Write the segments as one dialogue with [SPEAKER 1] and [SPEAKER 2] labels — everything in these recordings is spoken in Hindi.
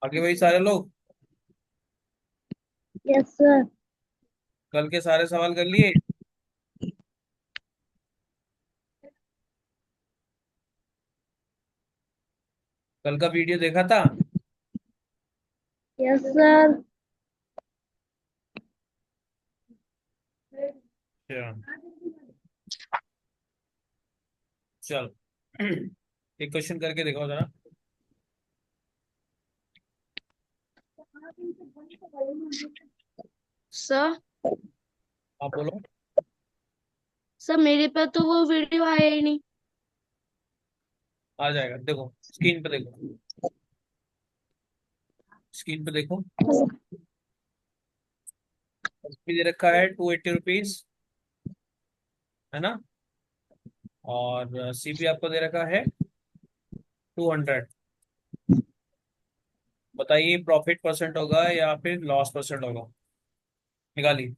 [SPEAKER 1] आगे वही सारे लोग
[SPEAKER 2] यस सर।
[SPEAKER 1] कल के सारे सवाल कर लिए। कल का वीडियो देखा था।
[SPEAKER 2] Yes sir.
[SPEAKER 1] अच्छा, चल एक क्वेश्चन करके दिखाओ जरा।
[SPEAKER 2] सर।
[SPEAKER 1] आप बोलो।
[SPEAKER 2] सर मेरे पे तो वो वीडियो आया ही नहीं।
[SPEAKER 1] आ जाएगा, देखो स्क्रीन पे देखो। स्क्रीन पे देखो। एसपी दे रखा है 280 रुपीज, है ना। और सीपी आपको दे रखा है 200। बताइए प्रॉफिट परसेंट होगा या फिर लॉस परसेंट होगा। निकालिए।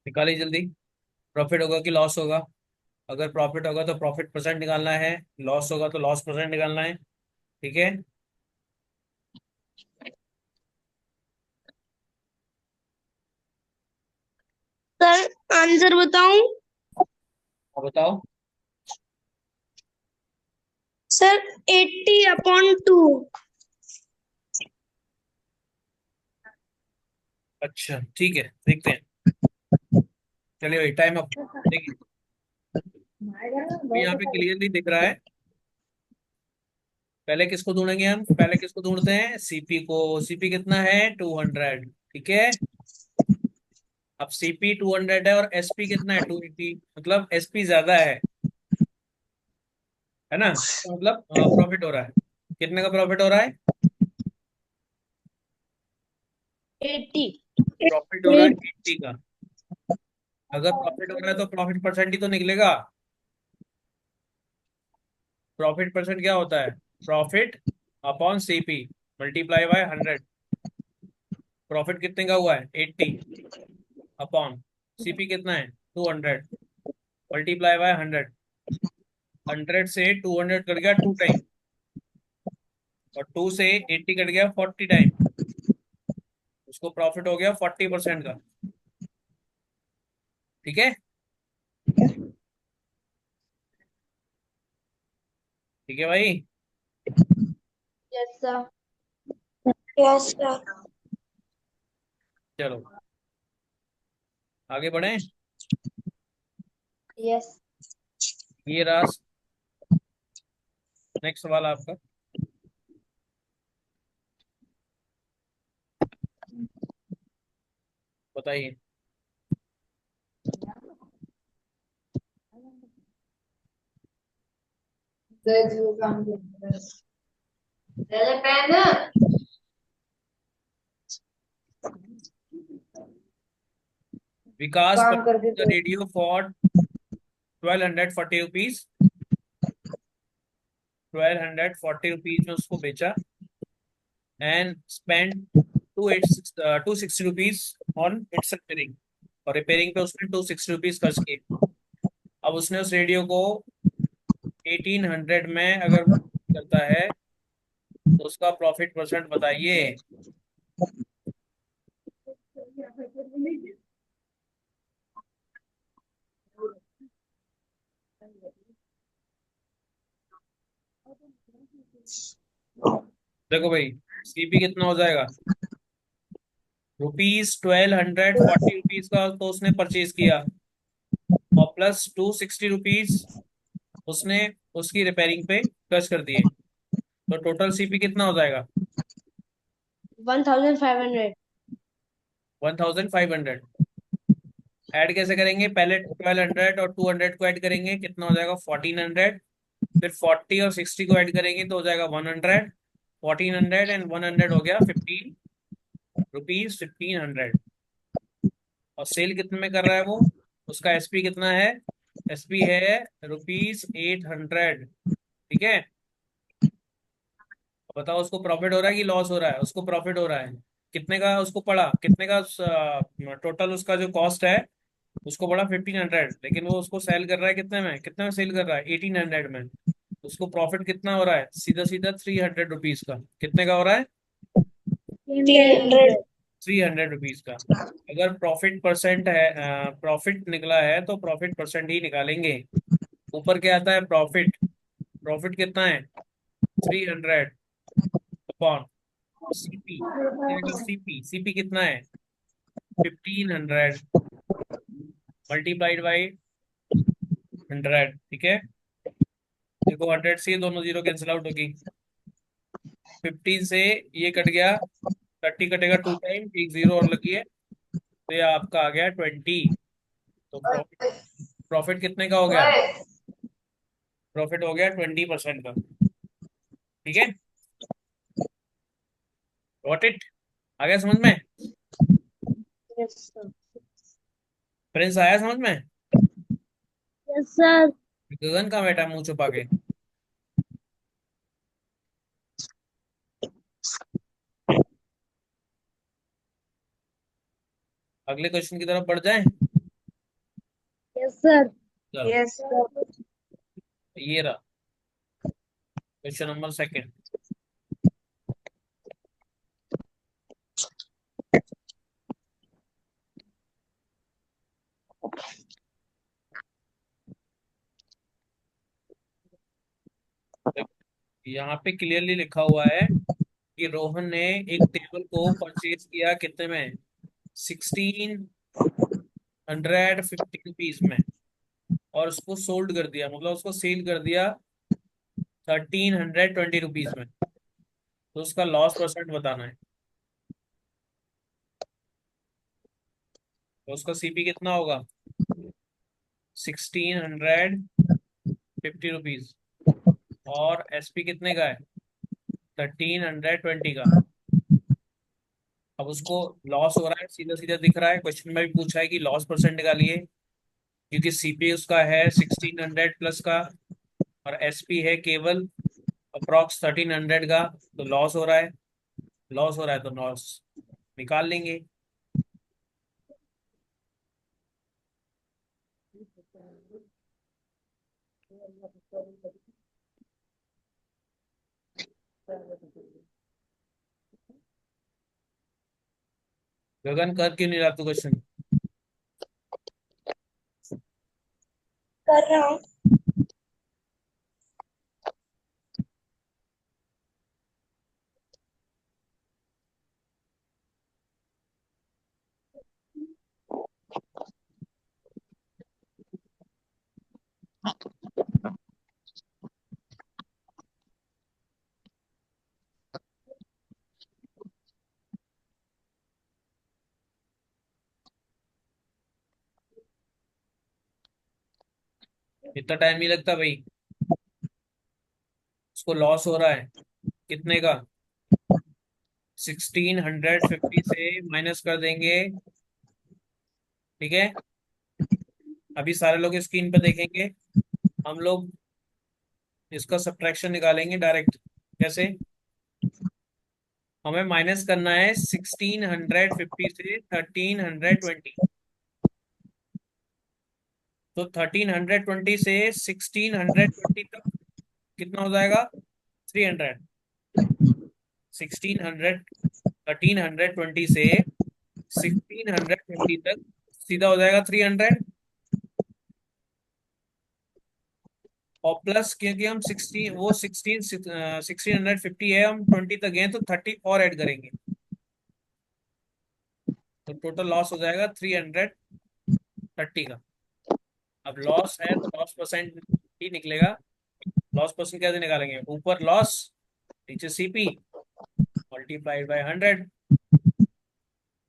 [SPEAKER 1] निकालिए जल्दी। प्रॉफिट होगा कि लॉस होगा। अगर प्रॉफिट होगा तो प्रॉफिट परसेंट निकालना है, लॉस होगा तो लॉस परसेंट निकालना है। ठीक है।
[SPEAKER 2] सर आंसर बताऊं?
[SPEAKER 1] अब बताओ।
[SPEAKER 2] सर 80/2।
[SPEAKER 1] अच्छा ठीक है, देखते हैं। चलिए भाई, टाइम अप। देखिए अभी यहाँ पे क्लियरली दिख रहा है। पहले किसको ढूंढेंगे हम, पहले किसको ढूंढते हैं, सीपी को। सीपी कितना है, 200। ठीक है। अब सीपी 200 है और एसपी कितना है, 280। मतलब एसपी ज्यादा है ना। तो मतलब प्रॉफिट हो रहा है। कितने का प्रॉफिट हो रहा है।
[SPEAKER 2] 80।
[SPEAKER 1] प्रॉफिट हो रहा है 80 का। अगर प्रॉफिट हो रहा है तो प्रॉफिट परसेंट ही तो निकलेगा। प्रॉफिट परसेंट क्या होता है, profit upon CP multiply by 100। Profit कितने का हुआ है, 80 अपॉन सीपी कितना है, 200 मल्टीप्लाई बाय 100। 100 से 200 कट गया 2 टाइम, और 2 से 80 कट गया 40 टाइम। उसको प्रॉफिट हो गया 40% का। ठीक है। ठीक है भाई।
[SPEAKER 2] Yes sir. Yes sir.
[SPEAKER 1] चलो आगे बढ़े।
[SPEAKER 2] यस।
[SPEAKER 1] ये रहा नेक्स्ट सवाल आपका। बताइए। विकास
[SPEAKER 2] काम करके
[SPEAKER 1] परचेज
[SPEAKER 2] तो
[SPEAKER 1] रेडियो फॉर 1240 रुपीज। 1240 रुपीज में उसको बेचा। And spend 260 rupees on it's repairing. और रिपेयरिंग पे उसने 260 रुपीज खर्च किए। अब उसने उस रेडियो को 1800 में अगर करता है तो उसका प्रॉफिट परसेंट बताइए। देखो भाई, सीपी कितना हो जाएगा, ₹1240 का तो उसने परचेज किया, और प्लस 260 रुपीज उसने उसकी रिपेयरिंग पे खर्च कर दिए। तो टोटल सीपी कितना हो जाएगा,
[SPEAKER 2] 1500।
[SPEAKER 1] 1500। ऐड कैसे करेंगे? पहले 1200 और 200 को ऐड करेंगे, कितना हो जाएगा? 1400। फिर 40 और 60 को ऐड करेंगे तो हो जाएगा 100। 1400 एंड 100 हो गया 15 रुपीज, 1500। और सेल कितने में कर रहा है वो? उसका एसपी कितना है? एसपी है रुपीज 800। ठीक है। बताओ उसको प्रॉफिट हो रहा है कि लॉस हो रहा है? उसको प्रॉफिट हो रहा है। कितने का उसको पड़ा? कितने का टोटल उसका जो कॉस्ट है उसको पड़ा 1500, लेकिन वो उसको सेल कर रहा है कितने में सेल कर रहा है? 1800 में। उसको प्रॉफिट कितना हो रहा है? सीधा सीधा 300 रुपीज का। कितने का हो रहा है?
[SPEAKER 2] 300।
[SPEAKER 1] 300 रुपीज का। अगर प्रॉफिट परसेंट है, प्रॉफिट निकला है तो प्रॉफिट परसेंट ही निकालेंगे। ऊपर क्या आता है? प्रॉफिट। प्रॉफिट कितना है? 300 अपॉन सीपी। सीपी सीपी कितना है? 1500 मल्टीप्लाइड बाई 100। ठीक है। देखो 100 से दोनों जीरो कैंसिल आउट होगी। 15 से ये कट गया, 30 कटेगा 2 टाइम, एक जीरो और लगी है, तो ये आपका आ गया 20। तो प्रॉफिट, प्रॉफिट कितने का हो गया? प्रॉफिट हो गया 20% का। ठीक है। Got it? आ गया समझ में?
[SPEAKER 2] Yes sir.
[SPEAKER 1] प्रिंस आया समझ में?
[SPEAKER 2] Yes sir.
[SPEAKER 1] गगन कहाँ बैठा है मुंह छुपा के? अगले क्वेश्चन की तरफ बढ़ जाए।
[SPEAKER 2] Yes sir.
[SPEAKER 1] चलो,
[SPEAKER 2] यस सर।
[SPEAKER 1] ये रहा क्वेश्चन नंबर सेकंड। यहाँ पे क्लियरली लिखा हुआ है कि रोहन ने एक टेबल को परचेज किया कितने में? 1650 रुपीज में। और उसको सोल्ड कर दिया, मतलब उसको सेल कर दिया 1320 में। तो उसका लॉस परसेंट बताना है। तो उसका सीपी कितना होगा? 1650 रुपीज। और एसपी कितने का है? 1320 का। अब उसको लॉस हो रहा है, सीधा सीधा दिख रहा है, क्वेश्चन में भी पूछा है कि लॉस परसेंट निकालिए। क्योंकि सीपी उसका है 1600 प्लस का, और एसपी है केवल अप्रॉक्स 1300 का। तो लॉस हो रहा है, लॉस हो रहा है तो लॉस निकाल लेंगे। गगन कर क्यों नहीं रहा तू क्वेश्चन?
[SPEAKER 2] कर रहा हूँ।
[SPEAKER 1] इतना टाइम नहीं लगता भाई। उसको लॉस हो रहा है कितने का? 1650 से माइनस कर देंगे। ठीक है। अभी सारे लोग स्क्रीन पे देखेंगे। हम लोग इसका सब्ट्रैक्शन निकालेंगे डायरेक्ट। कैसे? हमें माइनस करना है 1650 से 1320। तो 1320 से 1620 तक कितना हो जाएगा? 300। 1600, 1320 से 1620 तक सीधा हो जाएगा 300। और प्लस क्योंकि हम 16, वो 1650 है, हम 20 तक गए तो 30 और ऐड करेंगे। तो टोटल लॉस हो जाएगा 330 का। अब लॉस है तो लॉस परसेंट ही निकलेगा। लॉस परसेंट कैसे निकालेंगे? ऊपर लॉस, नीचे सीपी, मल्टीप्लाइड बाय 100।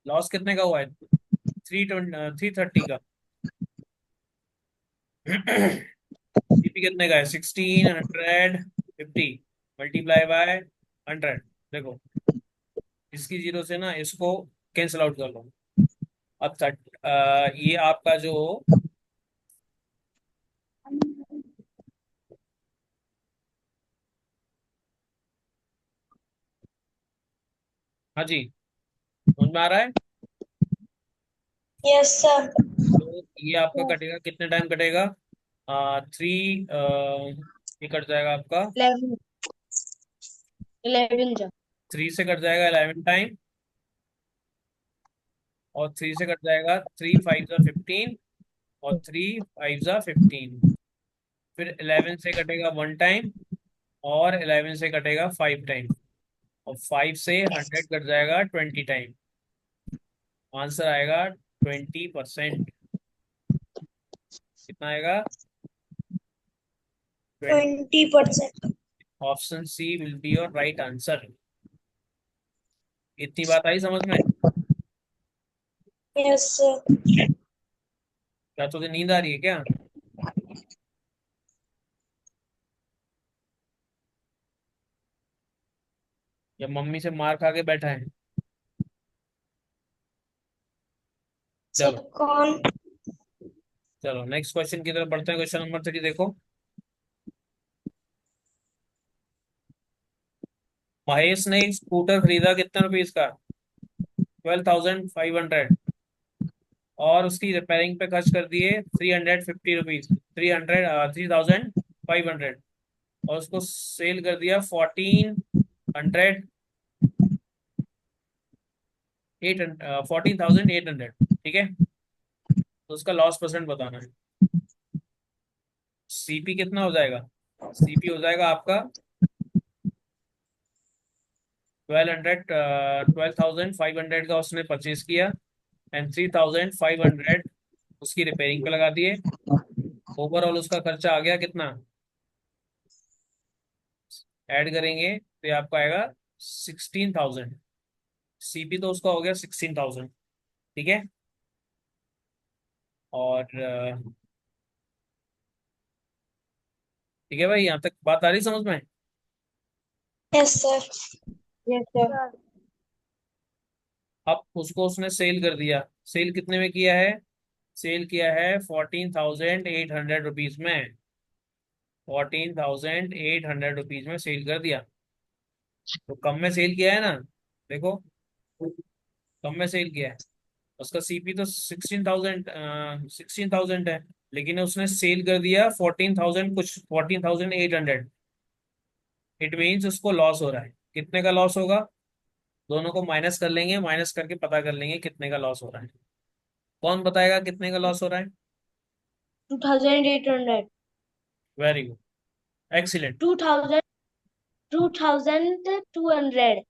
[SPEAKER 1] लॉस कितने का हुआ है? 330 का। सीपी कितने का है? 1650 मल्टीप्लाई बाय 100। देखो, इसकी जीरो से ना इसको कैंसिल आउट कर लो। अब ये आपका जो, हाँ जी, समझ में आ रहा है?
[SPEAKER 2] Yes sir.
[SPEAKER 1] तो ये आपका कटेगा, कितने टाइम कटेगा? 3, ये कट जाएगा आपका,
[SPEAKER 2] 11 11 जा।
[SPEAKER 1] 3 से कट जाएगा 11 टाइम, और 3 से कट जाएगा 3 5 जा 15, और 3 5 जा 15। फिर 11 से कटेगा 1 टाइम, और 11 से कटेगा 5 टाइम, और 5 से 100 कट जाएगा 20 टाइम। आंसर आएगा 20%। कितना आएगा? 20।
[SPEAKER 2] 20%।
[SPEAKER 1] Option C will be your right answer. इतनी बात आई समझ में?
[SPEAKER 2] Yes sir.
[SPEAKER 1] क्या तुझे नींद आ रही है क्या? या मम्मी से मार खा के बैठा है?
[SPEAKER 2] सर
[SPEAKER 1] चलो,
[SPEAKER 2] कौन?
[SPEAKER 1] चलो नेक्स्ट क्वेश्चन की तरफ बढ़ते हैं। क्वेश्चन नंबर 3 देखो। महेश ने एक स्कूटर खरीदा कितने रुपीज का? 12,500। और उसकी रिपेयरिंग पे खर्च कर दिए 350 रुपीज, 3,500। और उसको सेल कर दिया 1400, 14,800। ठीक है, तो उसका लॉस परसेंट बताना है। सीपी कितना हो जाएगा? सीपी हो जाएगा आपका 12,500 का उसने परचेज किया, एंड 3,500 उसकी रिपेयरिंग पे लगा दिए। ओवरऑल उसका खर्चा आ गया कितना? ऐड करेंगे तो ये आपका आएगा 16,000। सीपी तो उसका हो गया 16,000। ठीक है, और ठीक है भाई, यहाँ तक बात आ रही समझ में?
[SPEAKER 2] Yes sir. Yes sir.
[SPEAKER 1] अब उसको उसने सेल कर दिया। सेल कितने में किया है? सेल किया है 14,800 रुपीज में। 14,800 रुपीज में सेल कर दिया। तो कम में सेल किया है ना, देखो, कम में सेल किया है। उसका सीपी तो 16,000 है, लेकिन उसने सेल कर दिया 14,000 कुछ, 14,800। इट मीन्स उसको लॉस हो रहा है। कितने का लॉस होगा? दोनों को माइनस कर लेंगे, माइनस करके पता कर लेंगे कितने का लॉस हो रहा है। कौन बताएगा कितने का लॉस हो रहा है?
[SPEAKER 2] 2800।
[SPEAKER 1] Very good, excellent.
[SPEAKER 2] 2000। 2200।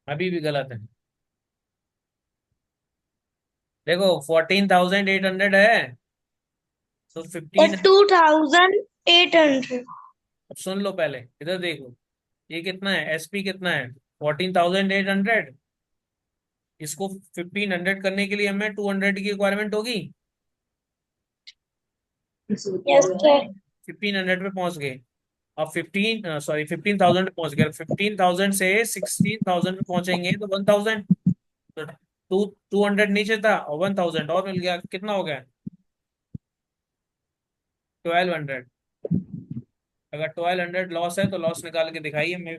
[SPEAKER 1] अभी भी गलत है। देखो, 14,800 है, तो
[SPEAKER 2] और
[SPEAKER 1] 15।
[SPEAKER 2] 2800।
[SPEAKER 1] अब सुन लो, पहले इधर देखो, ये कितना है? एसपी कितना है? 14,800। इसको 1,500 करने के लिए हमें 200 की रिक्वायरमेंट होगी।
[SPEAKER 2] Yes sir.
[SPEAKER 1] 1,500 पे पहुंच गए। अब 15,000 पे पहुंच गए। 15,000 से 16,000 पे पहुंचेंगे तो 1,000, तो 200 नीचे था, और 1,000 और मिल गया। कितना हो गया? 1,200। अगर 1,200 लॉस है तो लॉस निकाल के दिखाइए, मैं,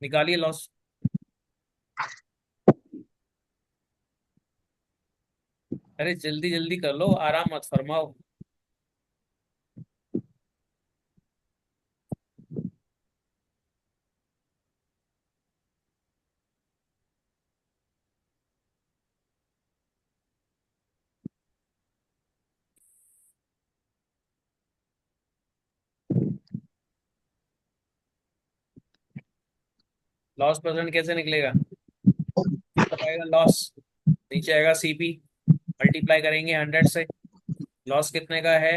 [SPEAKER 1] निकालिए लॉस। अरे जल्दी जल्दी कर लो, आराम मत फरमाओ। लॉस परसेंट कैसे निकलेगा? ऊपर आएगा लॉस, नीचे आएगा सीपी, मल्टीप्लाई करेंगे 100 से। लॉस कितने का है?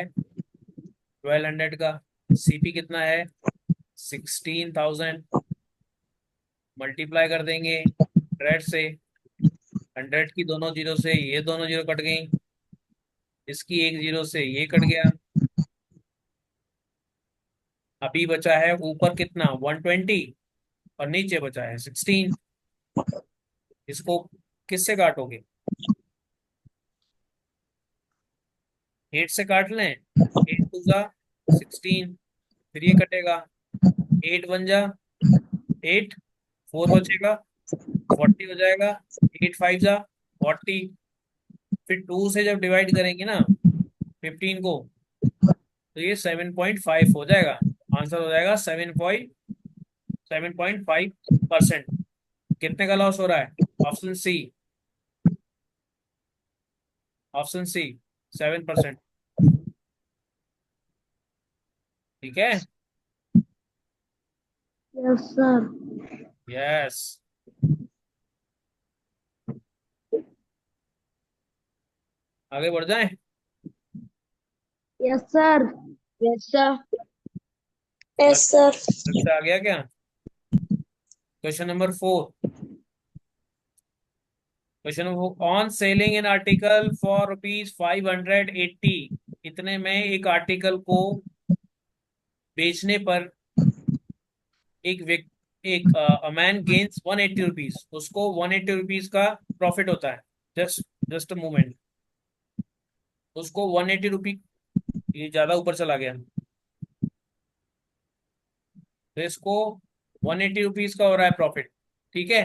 [SPEAKER 1] 1,200 का। सीपी कितना है? 16,000। मल्टीप्लाई कर देंगे 100 से। 100 की दोनों जीरो से ये दोनों जीरो कट गई। इसकी एक जीरो से ये कट गया। अभी बचा है ऊपर कितना 120 और नीचे बचा है 16। इसको किससे काटोगे? 8 से काट लें। 8 टू जा 16, फिर ये कटेगा। 8 बन जा 8, 4 बचेगा 40 हो जाएगा। 8 5 जा 40। फिर 2 से जब डिवाइड करेंगे ना 15 को, तो ये 7.5 हो जाएगा। आंसर हो जाएगा 7.5%। कितने का लॉस हो रहा है? Option C, option C 7%। ठीक है।
[SPEAKER 2] Yes sir.
[SPEAKER 1] यस। आगे बढ़ जाए।
[SPEAKER 2] Yes sir. Yes sir.
[SPEAKER 1] लग
[SPEAKER 3] यस सर।
[SPEAKER 1] लग से आ गया क्या? Question number 4। Question on selling an article for ₹580। इतने में एक आर्टिकल को बेचने पर एक व्यक्ति, एक मैन गेन्स ₹180, उसको ₹180 का प्रॉफिट होता है। Just just a moment. उसको ₹180, ये ज्यादा ऊपर चला गया, तो इसको ₹180 का हो रहा है प्रॉफिट। ठीक है।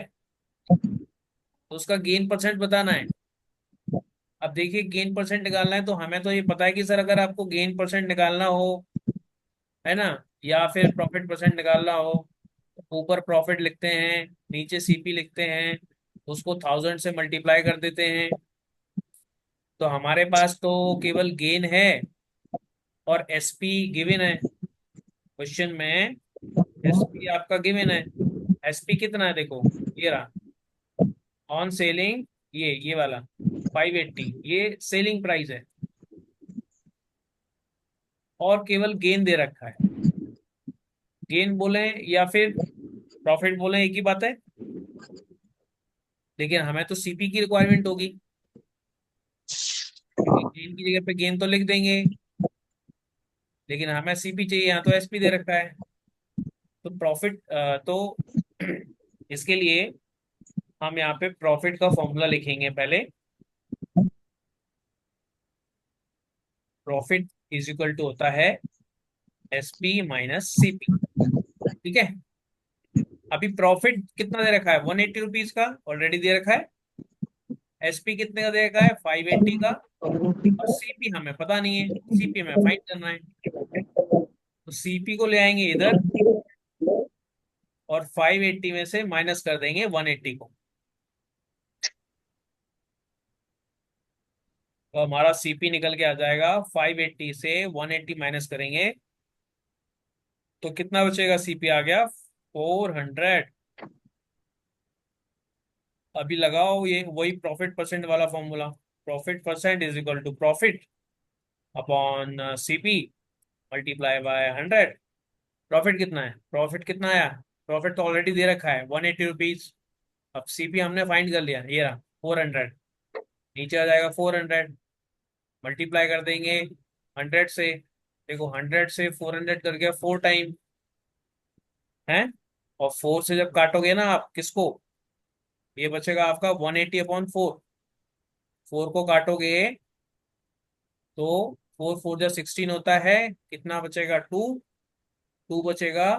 [SPEAKER 1] तो उसका गेन परसेंट बताना है। अब देखिए, गेन परसेंट निकालना है तो हमें तो ये पता है कि सर अगर आपको गेन परसेंट निकालना हो, है ना, या फिर प्रॉफिट परसेंट निकालना हो, तो ऊपर प्रॉफिट लिखते हैं, नीचे सीपी लिखते हैं, उसको 1000 से मल्टीप्लाई कर देते हैं। तो हमारे पास तो केवल गेन है और एसपी गिवन है। क्वेश्चन में एसपी आपका गिवन है। एसपी कितना है देखो, ये रहा ऑन सेलिंग, ये वाला 580, ये सेलिंग प्राइस है। और केवल गेन दे रखा है। गेन बोले या फिर प्रॉफिट बोले एक ही बात है। लेकिन हमें तो सीपी की रिक्वायरमेंट होगी, क्योंकि गेन की जगह पे गेन तो लिख देंगे, लेकिन हमें सीपी चाहिए, यहाँ तो एसपी दे रखा है। तो प्रॉफिट तो इसके लिए हम यहाँ पे प्रॉफिट का फॉर्मूला लिखेंगे पहले। प्रॉफिट इज इक्वल टू होता है एसपी माइनस सीपी। ठीक है। अभी प्रॉफिट कितना दे रखा है? ₹180 का ऑलरेडी दे रखा है। एसपी कितने का दे रखा है? 580 का। और सीपी हमें पता नहीं है, सीपी हमें फाइंड करना है। तो सीपी को ले आएंगे इधर और 580 में से माइनस कर देंगे 180 को। तो हमारा सीपी निकल के आ जाएगा, 580 से 180 माइनस करेंगे तो कितना बचेगा? सीपी आ गया 400। अभी लगाओ ये वही प्रॉफिट परसेंट वाला फॉर्मूला। Profit percent is equal to profit upon CP multiply by 100। Profit कितना है? प्रॉफिट कितना आया? प्रॉफिट तो ऑलरेडी दे रखा है ₹180। अब सीपी हमने फाइंड कर लिया, ये रहा 400। नीचे आ जाएगा 400, मल्टीप्लाई कर देंगे 100 से। देखो 100 से 400 कर गया 4 टाइम है। और 4 से जब काटोगे ना आप किसको, ये बचेगा आपका 180/4। 4 को काटोगे तो 4 4 जा 16 होता है। कितना बचेगा? 2। 2 बचेगा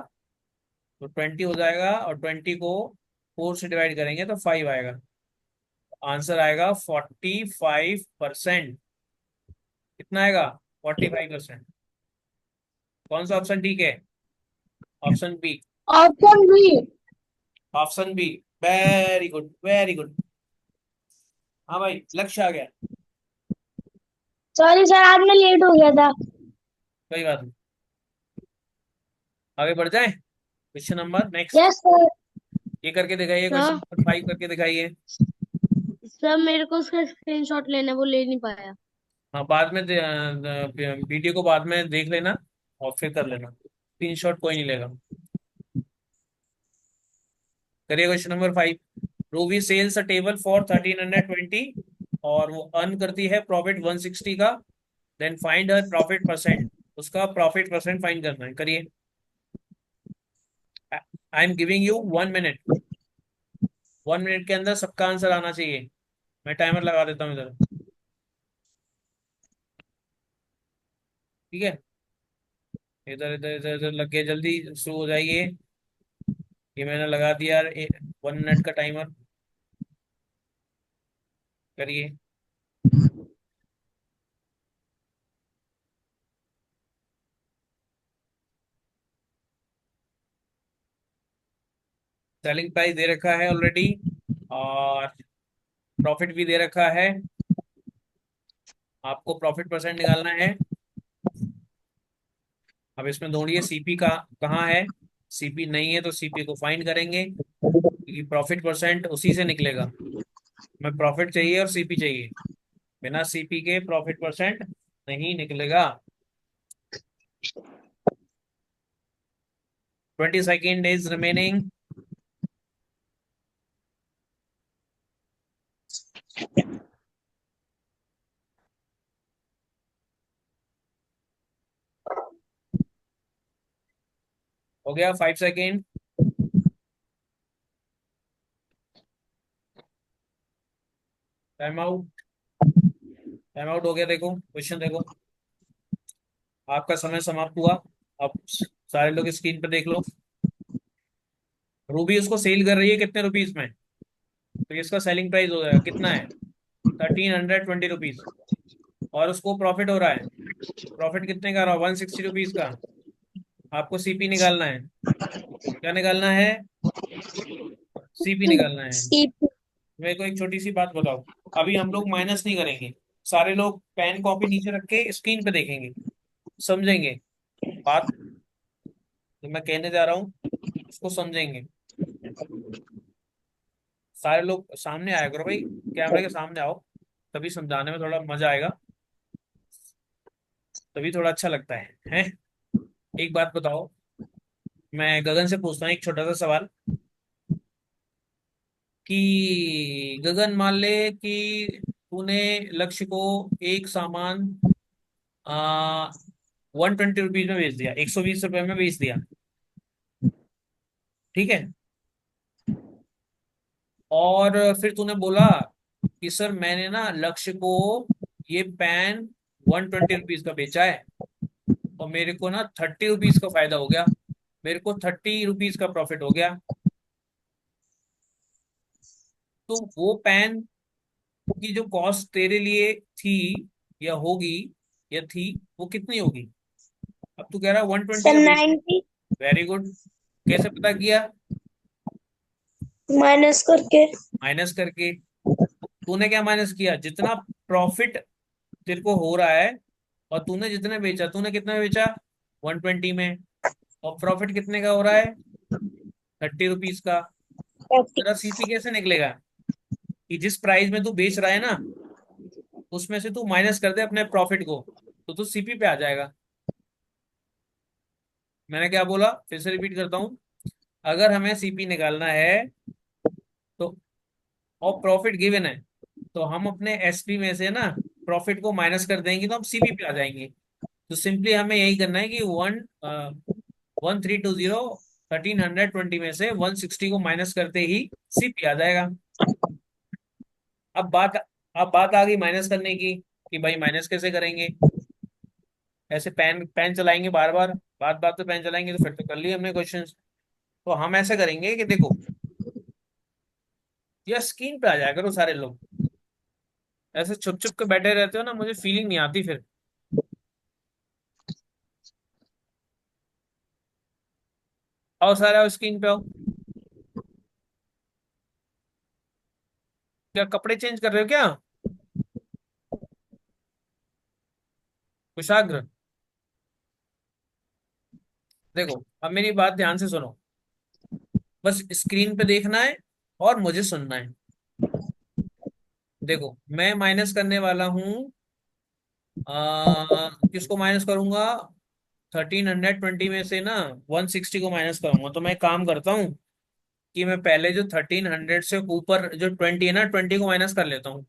[SPEAKER 1] तो 20 हो जाएगा, और 20 को 4 से डिवाइड करेंगे तो 5 आएगा। आंसर आएगा 45%। कितना आएगा? 45%। कौन सा ऑप्शन ठीक है? Option B.
[SPEAKER 2] Option B.
[SPEAKER 1] Option B. Very good, very good. हाँ भाई, लक्ष्य आ गया।
[SPEAKER 2] सॉरी सर, आज मैं लेट हो गया था।
[SPEAKER 1] कोई बात नहीं। आगे बढ़ जाए। Question number next.
[SPEAKER 2] Yes sir.
[SPEAKER 1] ये करके दिखाइए, क्वेश्चन
[SPEAKER 2] सर,
[SPEAKER 1] नंबर 5 करके दिखाइए।
[SPEAKER 2] सर मेरे को उसका स्क्रीनशॉट लेना है, वो ले नहीं पाया।
[SPEAKER 1] हाँ, बाद में वीडियो को बाद में देख लेना और फिर कर लेना। स्क्रीनशॉट कोई नहीं लेगा। करिए question number 5। Ruby sells a table for 1320 और वो अर्न करती है प्रॉफिट 160 का। Then find her profit percent, उसका प्रॉफिट परसेंट फाइंड करना है, करिए। I am giving you 1 minute, 1 minute के अंदर सबका आंसर आना चाहिए। मैं टाइमर लगा देता हूँ इधर, ठीक है। इधर इधर इधर इधर लग गए, जल्दी शुरू हो जाइए। ये मैंने लगा दिया 1 मिनट का टाइमर, करिए। सेलिंग प्राइस दे रखा है ऑलरेडी, और प्रॉफिट भी दे रखा है। आपको प्रॉफिट परसेंट निकालना है। अब इसमें ढूंढिए सीपी का कहाँ है। सीपी नहीं है तो सीपी को फाइंड करेंगे, क्योंकि प्रॉफिट परसेंट उसी से निकलेगा। हमें प्रॉफिट चाहिए और सीपी चाहिए, बिना सीपी के प्रॉफिट परसेंट नहीं निकलेगा। 20 सेकेंड इज रिमेनिंग। हो गया 5 second. Time out, time out हो गया। देखो क्वेश्चन देखो, आपका समय समाप्त हुआ। अब सारे लोग स्क्रीन पर देख लो। रूबी उसको सेल कर रही है कितने रुपीज में, तो इसका सेलिंग प्राइस हो जाएगा कितना है, 1320 रुपीज। और उसको प्रॉफिट हो रहा है, प्रॉफिट कितने का रहा है, 160 रुपीज का। आपको सीपी निकालना है। क्या निकालना है, सीपी निकालना है।
[SPEAKER 2] सीपी।
[SPEAKER 1] मेरे को एक छोटी सी बात बताओ, अभी हम लोग माइनस नहीं करेंगे, सारे लोग पेन कॉपी नीचे रख के स्क्रीन पे देखेंगे, समझेंगे बात जो मैं कहने जा रहा हूँ, उसको समझेंगे। सारे लोग सामने आया करो भाई, कैमरे के सामने आओ, तभी समझाने में थोड़ा मजा आएगा, तभी थोड़ा अच्छा लगता है? एक बात बताओ, मैं गगन से पूछता हूँ एक छोटा सा सवाल, कि गगन मान ले कि तूने लक्ष्य को एक सामान 120 रुपीज में बेच दिया, 120 रुपए में बेच दिया, ठीक है। और फिर तूने बोला कि सर मैंने ना लक्ष्य को ये पेन 120 रुपीज का बेचा है, और मेरे को ना 30 रुपीज का फायदा हो गया, मेरे को 30 रुपीज का प्रॉफिट हो गया। तो वो पेन की जो कॉस्ट तेरे लिए थी या होगी या थी, वो कितनी होगी? अब तू कह रहा है 120
[SPEAKER 2] सर
[SPEAKER 1] का बेच।
[SPEAKER 2] 90
[SPEAKER 1] वेरी गुड। कैसे पता किया?
[SPEAKER 2] माइनस करके।
[SPEAKER 1] माइनस करके। तूने क्या माइनस किया, जितना प्रॉफिट तेरे को हो रहा है, और तूने जितने बेचा, तूने कितना में बेचा, 120 में, और प्रॉफिट कितने का हो रहा है, 30 रुपीज का। तेरा सीपी कैसे निकलेगा, कि जिस प्राइस में तू बेच रहा है ना, उसमें से तू माइनस कर दे अपने प्रॉफिट को, तो तू सीपी पे आ जाएगा। मैंने क्या बोला, फिर से रिपीट करता हूँ। अगर हमें सीपी निकालना है, तो और प्रॉफिट गिवन है, तो हम अपने एसपी में से ना प्रॉफिट को माइनस कर देंगे, तो हम सीपी पे आ जाएंगे। तो सिंपली हमें यही करना है कि 1320 1320 में से 160 को माइनस करते ही सीपी आ जाएगा। अब बात अब बात आ गई माइनस करने की, कि भाई माइनस कैसे करेंगे, ऐसे पेन पेन चलाएंगे बार बार, बात बात पे पेन चलाएंगे, तो फिर तो कर लिए हमने क्वेश्चन। तो हम ऐसे करेंगे कि देखो, या स्क्रीन पे आ जाया करो सारे लोग, ऐसे छुप छुप के बैठे रहते हो ना, मुझे फीलिंग नहीं आती फिर। आओ सारे, आओ स्क्रीन पे आओ। क्या कपड़े चेंज कर रहे हो क्या, कुशाग्र? देखो अब मेरी बात ध्यान से सुनो, बस स्क्रीन पे देखना है और मुझे सुनना है। देखो मैं माइनस करने वाला हूँ, किसको माइनस करूंगा, 1320 में से ना 160 को माइनस करूंगा। तो मैं एक काम करता हूँ, कि मैं पहले जो 1300 से ऊपर जो 20 है ना, 20 को माइनस कर लेता हूँ।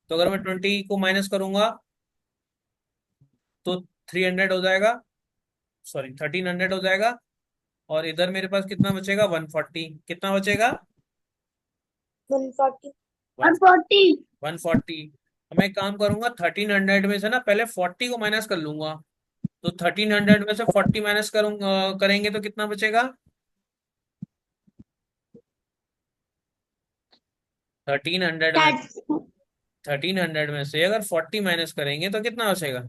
[SPEAKER 1] तो अगर मैं 20 को माइनस करूंगा, तो 300 हो जाएगा, सॉरी 1300 हो जाएगा। और इधर मेरे पास कितना बचेगा, 140। कितना बचेगा,
[SPEAKER 2] 140।
[SPEAKER 1] वन
[SPEAKER 2] 140।
[SPEAKER 1] 140। मैं एक काम करूंगा, 1300 में से ना पहले 40 को माइनस कर लूंगा। तो 1300 में से 40 माइनस करूंगा, करेंगे तो कितना बचेगा, 1300 में, 1300 में से अगर 40 माइनस करेंगे तो कितना बचेगा।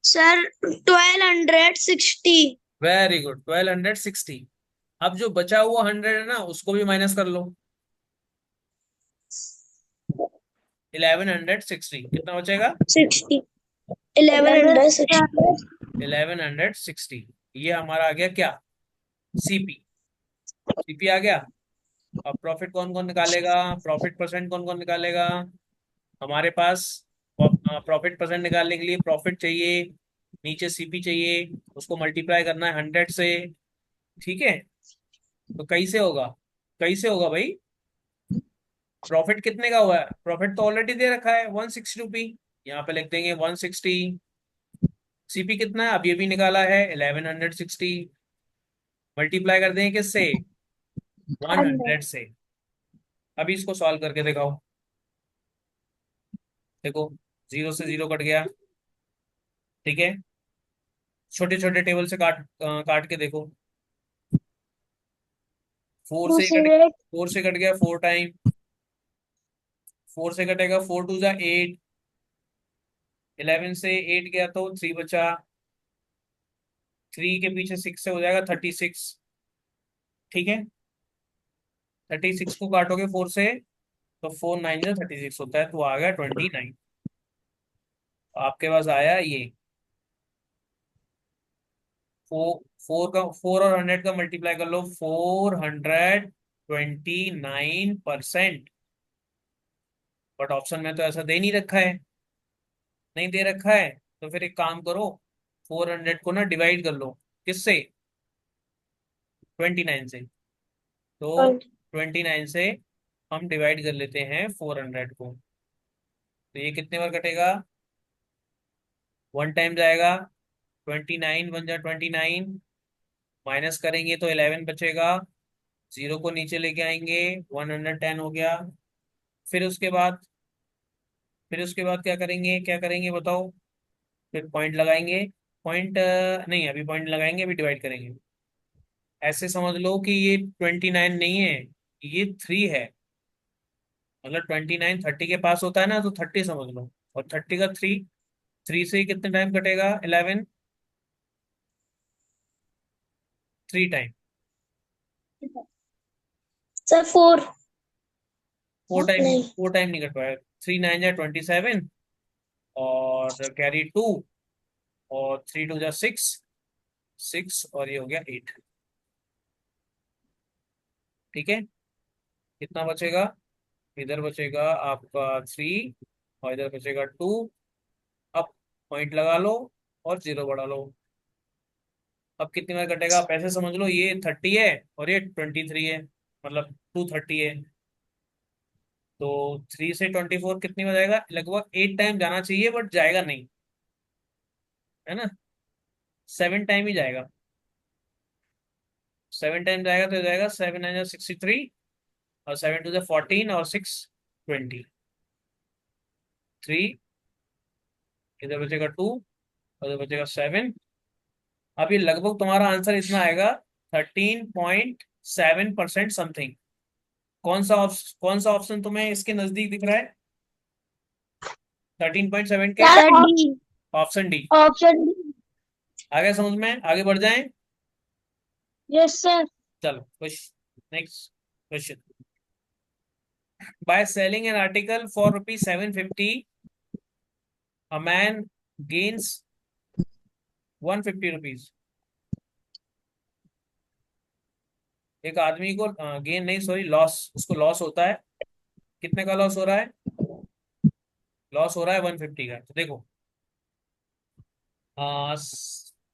[SPEAKER 2] सर 1260।
[SPEAKER 1] Very good, 1260। अब जो बचा हुआ 100 है ना, उसको भी माइनस कर लो। 1160 कितना बचेगा,
[SPEAKER 2] 60। 1160।
[SPEAKER 1] 1160। ये हमारा आ गया क्या, सीपी। सीपी आ गया। अब प्रॉफिट कौन कौन निकालेगा, प्रॉफिट परसेंट कौन कौन निकालेगा। हमारे पास प्रॉफिट परसेंट निकालने के लिए प्रॉफिट चाहिए, नीचे सीपी चाहिए, उसको मल्टीप्लाई करना है 100 से। ठीक है, तो कैसे होगा, कैसे होगा भाई। प्रॉफिट कितने का हुआ है, प्रॉफिट तो ऑलरेडी दे रखा है 160 रुपी, यहाँ पे लिख देंगे 160। सीपी कितना है, अब ये भी निकाला है 1160। मल्टीप्लाई कर देंगे किससे, 100 से। अभी इसको सॉल्व करके दिखाओ। देखो, जीरो से जीरो कट गया। ठीक है, छोटे छोटे टेबल से काट के देखो। फोर
[SPEAKER 2] टू
[SPEAKER 1] से कट,
[SPEAKER 2] से
[SPEAKER 1] फोर से कट गया 4 टाइम। फोर से कटेगा, 4 2 8। 11 से 8 गया तो 3 बचा। 3 के पीछे 6 से हो जाएगा 36। ठीक है, 36 को काटोगे 4 से, तो 4 9 जो 36 होता है, तो आ गया 29। आपके पास आया ये। फोर, फोर और 100 का मल्टीप्लाई कर लो, 429%। बट ऑप्शन में तो ऐसा दे नहीं रखा है, नहीं दे रखा है। तो फिर एक काम करो, 400 को ना डिवाइड कर लो, किससे, 29 से। तो 29 से हम डिवाइड कर लेते हैं 400 को। तो ये कितने बार कटेगा, 1 टाइम जाएगा। 29 बन जा 29, माइनस करेंगे तो 11 बचेगा। जीरो को नीचे लेके आएंगे, 110 हो गया। फिर उसके बाद, फिर उसके बाद क्या करेंगे, क्या करेंगे बताओ। फिर पॉइंट लगाएंगे। पॉइंट नहीं, अभी पॉइंट लगाएंगे, अभी डिवाइड करेंगे। ऐसे समझ लो कि ये 29 नहीं है, ये 3 है। मतलब 29 30 के पास होता है ना, तो 30 समझ लो। और 30 का 3, 3 से ही कितने टाइम कटेगा, 11, 3 टाइम।
[SPEAKER 2] सर 4।
[SPEAKER 1] 4 टाइम,
[SPEAKER 2] नहीं।
[SPEAKER 1] 4 टाइम नहीं कट पाया। 3 9 जा 27, और कैरी 2, और 3 2 जा 6, 6 और ये हो गया 8। ठीक है, कितना बचेगा, इधर बचेगा आपका 3, और इधर बचेगा 2। अब पॉइंट लगा लो और जीरो बढ़ा लो। अब कितनी बार कटेगा आप ऐसे समझ लो, ये 30 है और ये 23 है, मतलब 230 है। तो 3 से 24 कितनी बार जाएगा, लगभग 8 टाइम जाना चाहिए, बट जाएगा नहीं, है ना। 7 टाइम ही जाएगा। 7 टाइम जाएगा तो जाएगा 7 9 जा 63, और 7 2 जा 14, और 6 20। 3, इधर बचेगा 2, और इधर बचेगा 7। अब ये लगभग तुम्हारा आंसर इतना आएगा, 13.7% समथिंग। कौन सा ऑप्शन तुम्हें इसके नजदीक दिख रहा है, 13.7 के,
[SPEAKER 2] sir D.
[SPEAKER 1] Option D.
[SPEAKER 2] Option D.
[SPEAKER 1] आगे समझ में, आगे बढ़ जाएं।
[SPEAKER 2] Yes sir.
[SPEAKER 1] चलो question, next question. By selling an article for ₹750, a man gains ₹150। एक आदमी को गेन नहीं, सॉरी लॉस, उसको लॉस होता है। कितने का लॉस हो रहा है, लॉस हो रहा है 150 का। तो देखो,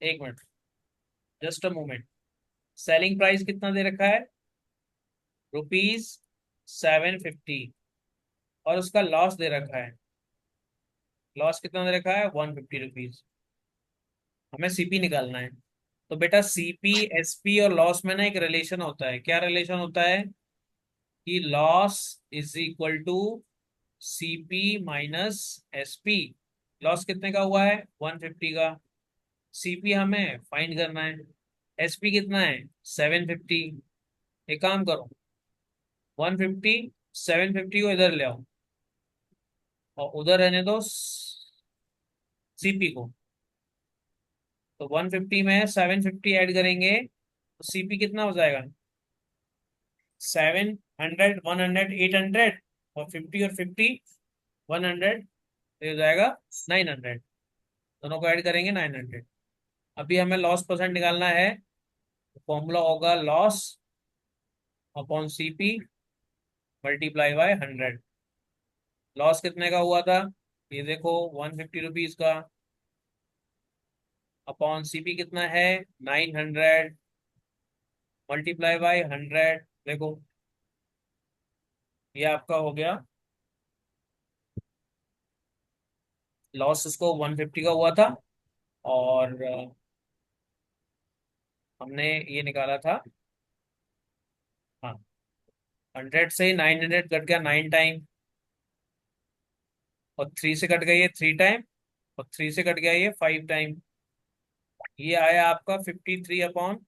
[SPEAKER 1] एक minute, just a moment. Selling price कितना दे रखा है, ₹750, और उसका लॉस दे रखा है लॉस कितना दे रखा है, 150 रुपीज। हमें सीपी निकालना है। तो बेटा सीपी एसपी और लॉस में ना एक रिलेशन होता है। क्या रिलेशन होता है कि loss is equal to CP minus SP. Loss कितने का हुआ है, 150 का। सीपी हमें फाइंड करना है। एसपी कितना है, 750। एक काम करो, 150 750 को इधर ले आओ और उधर रहने दो सीपी को। तो 150 में 750 ऐड करेंगे तो सीपी कितना हो जाएगा, 700 100 800, और 50 और 50 100, तो हो जाएगा 900। दोनों को ऐड करेंगे 900। अभी हमें लॉस परसेंट निकालना है। फॉर्मूला होगा loss upon CP multiply by 100। Loss कितने का हुआ था, ये देखो 150 रुपीज का, अपॉन सीपी कितना है 900, मल्टीप्लाई बाय 100। देखो ये आपका हो गया। लॉस उसको 150 का हुआ था, और हमने ये निकाला था। हाँ, 100 से 900 कट गया 9 टाइम, और 3 से कट गया ये 3 टाइम, और 3 से कट गया ये 5 टाइम। ये आया आपका 53 अपॉन,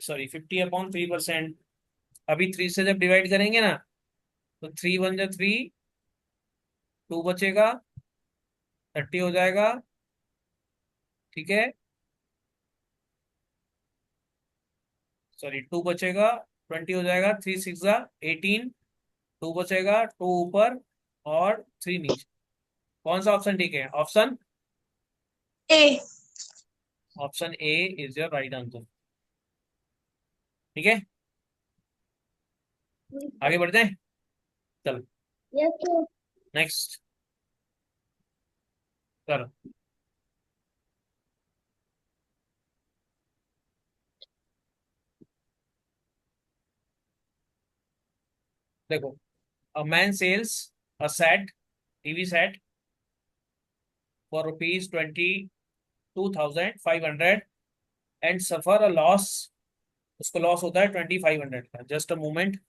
[SPEAKER 1] सॉरी 50/3%। अभी 3 से जब डिवाइड करेंगे ना, तो 3 × 1 = 3, 2 बचेगा, 30 हो जाएगा। ठीक है, सॉरी 2 बचेगा, 20 हो जाएगा, 3 × 6 = 18, 2 बचेगा, 2 ऊपर और 3 नीचे। कौन सा ऑप्शन ठीक है, option
[SPEAKER 2] A.
[SPEAKER 1] Option A is your right answer. ठीक है, आगे बढ़ते हैं। चलो
[SPEAKER 2] यस सर।
[SPEAKER 1] नेक्स्ट करो। देखो, a man sells a set, TV set, for ₹22,500 and suffer a loss. उसको लॉस होता है 2500 का। जस्ट अ मोमेंट,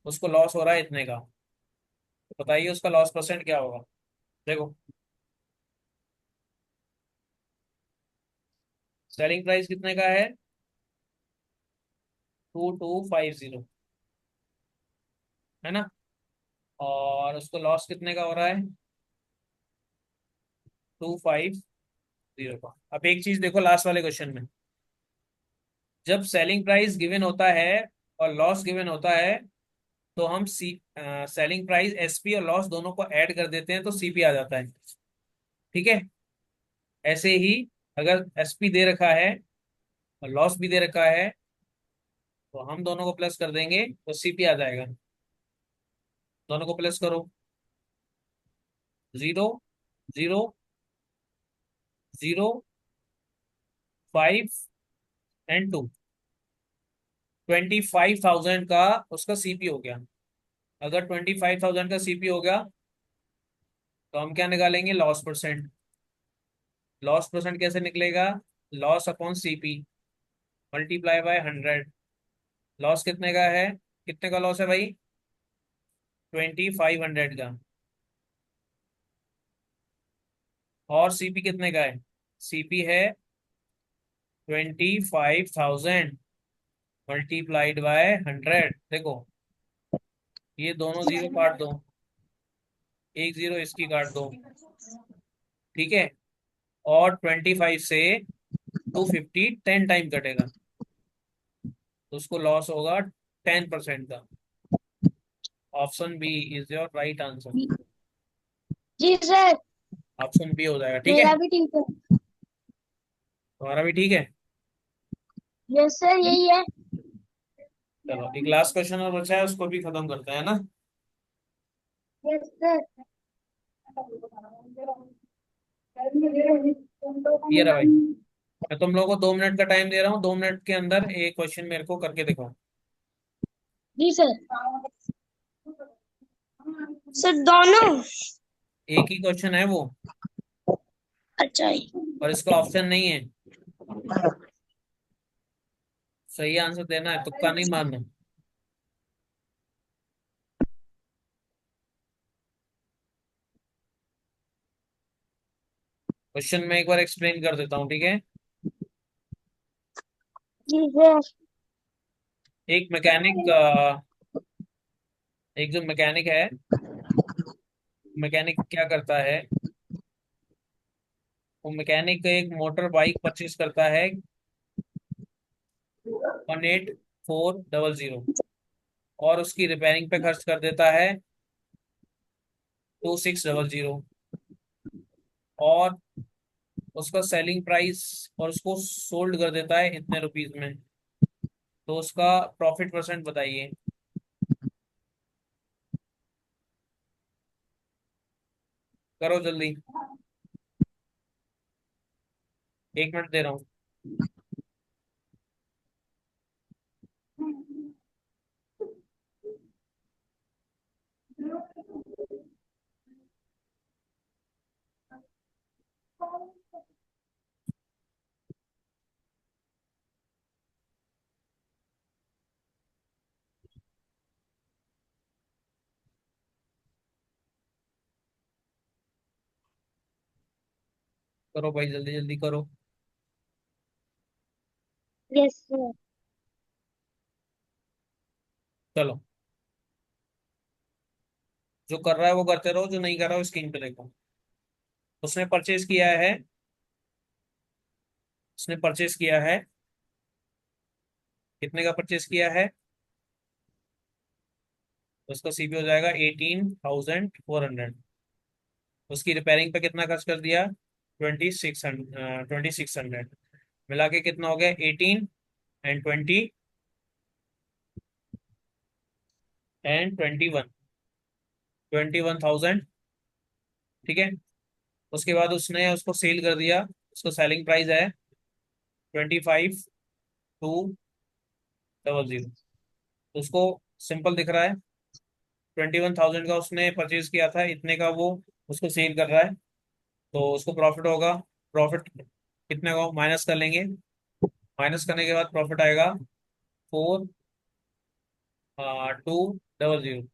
[SPEAKER 1] उसको लॉस हो रहा है इतने का। तो बताइए उसका लॉस परसेंट क्या होगा। देखो, सेलिंग प्राइस कितने का है, 2250, है ना। और उसको लॉस कितने का हो रहा है, 250 का। अब एक चीज देखो लास्ट वाले क्वेश्चन में, जब सेलिंग प्राइस गिवन होता है और लॉस गिवन होता है, तो हम सेलिंग प्राइस एसपी और लॉस दोनों को ऐड कर देते हैं तो सीपी आ जाता है। ठीक है, ऐसे ही अगर एसपी दे रखा है और लॉस भी दे रखा है, तो हम दोनों को प्लस कर देंगे तो सीपी आ जाएगा। दोनों को प्लस करो, 0 0 0 5 एंड 2, 25,000 का उसका सीपी हो गया। अगर 25,000 का सीपी हो गया, तो हम क्या निकालेंगे, लॉस परसेंट। लॉस परसेंट कैसे निकलेगा, loss upon CP multiply by 100। Loss कितने का है, कितने का लॉस है भाई, 2500 का। और सीपी कितने का है, सीपी है 25,000 मल्टीप्लाइड बाय 100। देखो, ये दोनों जीरो काट दो, एक जीरो इसकी काट दो। ठीक है, और 25 से 250 10 टाइम कटेगा, तो उसको लॉस होगा 10% का। Option B is your right answer.
[SPEAKER 2] जी सर।
[SPEAKER 1] ऑप्शन बी हो जाएगा। ठीक है,
[SPEAKER 2] मेरा भी ठीक है।
[SPEAKER 1] तुम्हारा भी ठीक है।
[SPEAKER 2] यस सर, यही है।
[SPEAKER 1] चलो एक लास्ट क्वेश्चन और बचा है, उसको भी खत्म करते हैं ना।
[SPEAKER 2] Yes sir.
[SPEAKER 1] ये रहा भाई, मैं तुम लोगों को 2 मिनट का टाइम दे रहा हूँ, 2 मिनट के अंदर एक क्वेश्चन मेरे को करके दिखाओ।
[SPEAKER 2] जी सर। सर दोनों।
[SPEAKER 1] एक ही क्वेश्चन है वो,
[SPEAKER 2] अच्छा ही।
[SPEAKER 1] और इसका ऑप्शन नहीं है। सही आंसर देना है, तुक्का नहीं मारना। क्वेश्चन में एक बार एक्सप्लेन कर देता हूँ, ठीक है।
[SPEAKER 2] ठीक है।
[SPEAKER 1] एक मैकेनिक, एक जो मैकेनिक है, मैकेनिक क्या करता है, वो मैकेनिक एक मोटर बाइक परचेज करता है 18400, और उसकी रिपेयरिंग पे खर्च कर देता है 2600, और उसका सेलिंग प्राइस, और उसको सोल्ड कर देता है इतने रुपीज में। तो उसका प्रॉफिट परसेंट बताइए। करो जल्दी, 1 मिनट दे रहा हूँ। करो भाई, जल्दी जल्दी करो।
[SPEAKER 2] Yes sir.
[SPEAKER 1] चलो, जो कर रहा है वो करते रहो, जो नहीं कर रहा है स्क्रीन पे देखो। उसने परचेज किया है, उसने परचेज किया है, कितने का परचेज किया है? तो उसका सीपी हो जाएगा 18,400। उसकी रिपेयरिंग पे कितना खर्च कर दिया? 2600। मिला के कितना हो गया? 18 एंड 20 एंड 21, 21,000। ठीक है। उसके बाद उसने उसको सेल कर दिया। उसका सेलिंग प्राइस है 25,200। उसको सिंपल दिख रहा है, 21,000 का उसने परचेज किया था, इतने का वो उसको सेल कर रहा है। तो उसको प्रॉफिट होगा। प्रॉफिट कितने का माइनस कर लेंगे? माइनस करने के बाद प्रॉफिट आएगा 4200।